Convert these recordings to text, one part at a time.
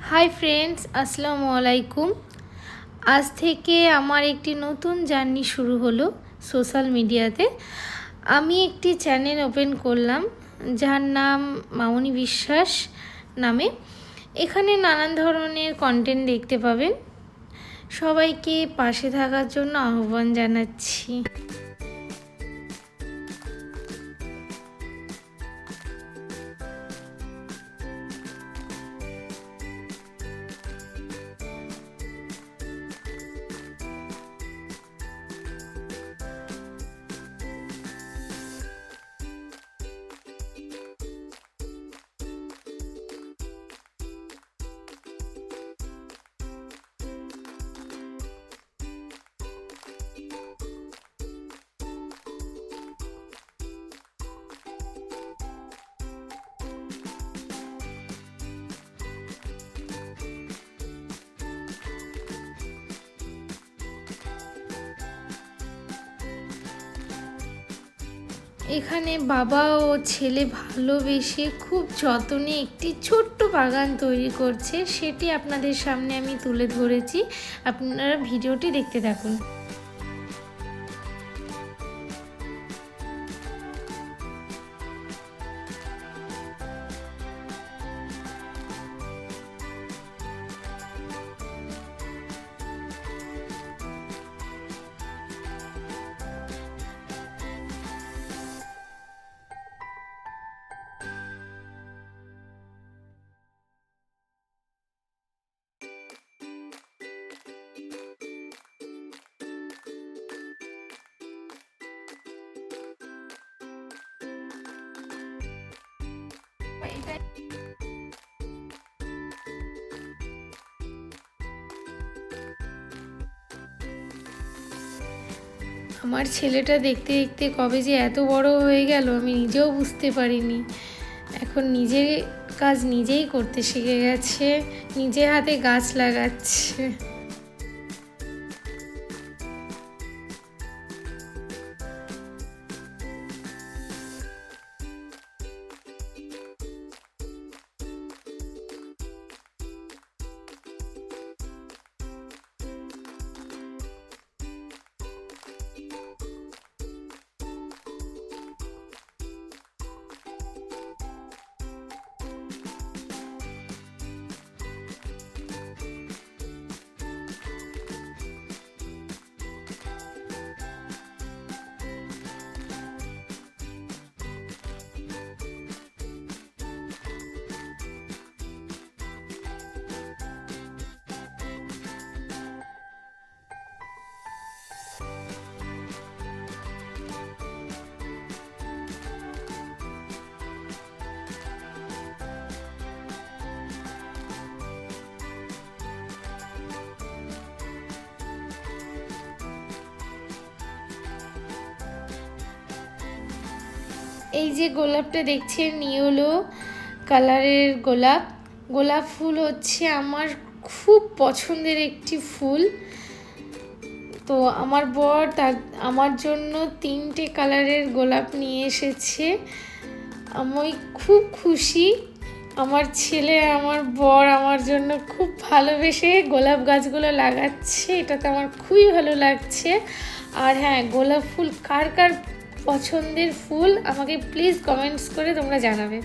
Hi friends, আসসালামু আলাইকুম। আজ থেকে আমার একটি নতুন জার্নি শুরু হলো সোশ্যাল মিডিয়াতে। আমি একটি চ্যানেল ওপেন করলাম যার নাম মামনি বিশ্বাস নামে। এখানে নানান ধরনের কন্টেন্ট দেখতে পাবেন। সবাইকে পাশে থাকার জন্য আহ্বান জানাচ্ছি। এখানে বাবা ও ছেলে ভালোবেসে খুব যত্নে একটি ছোট্ট বাগান তৈরি করছে, সেটি আপনাদের সামনে আমি তুলে ধরেছি। আপনারা ভিডিওটি দেখতে থাকুন। আমার ছেলেটা দেখতে দেখতে কবে যে এত বড় হয়ে গেল আমি নিজেও বুঝতে পারিনি। এখন নিজের কাজ নিজেই করতে শিখে গেছে, নিজে হাতে গাছ লাগাচ্ছে। এই যে গোলাপটা দেখছেন, ইয়েলো কালারের গোলাপ ফুল হচ্ছে আমার খুব পছন্দের একটি ফুল। তো আমার বর আমার জন্য 3টে কালারের গোলাপ নিয়ে এসেছে। আমি খুব খুশি। আমার ছেলে আমার বর আমার জন্য খুব ভালোবেসে গোলাপ গাছগুলো লাগাচ্ছে, এটাতে আমার খুবই ভালো লাগছে। আর হ্যাঁ, গোলাপ ফুল কার কার পছন্দের ফুল আমাকে প্লিজ কমেন্টস করে তোমরা জানাবে।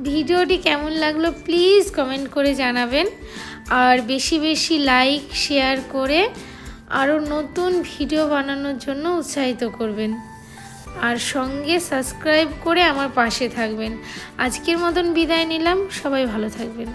ভিডিওটি কেমন লাগলো প্লিজ কমেন্ট করে জানাবেন, আর বেশি বেশি লাইক শেয়ার করে আরও নতুন ভিডিও বানানোর জন্য উৎসাহিত করবেন, আর সঙ্গে সাবস্ক্রাইব করে আমার পাশে থাকবেন। আজকের মতন বিদায় নিলাম, সবাই ভালো থাকবেন।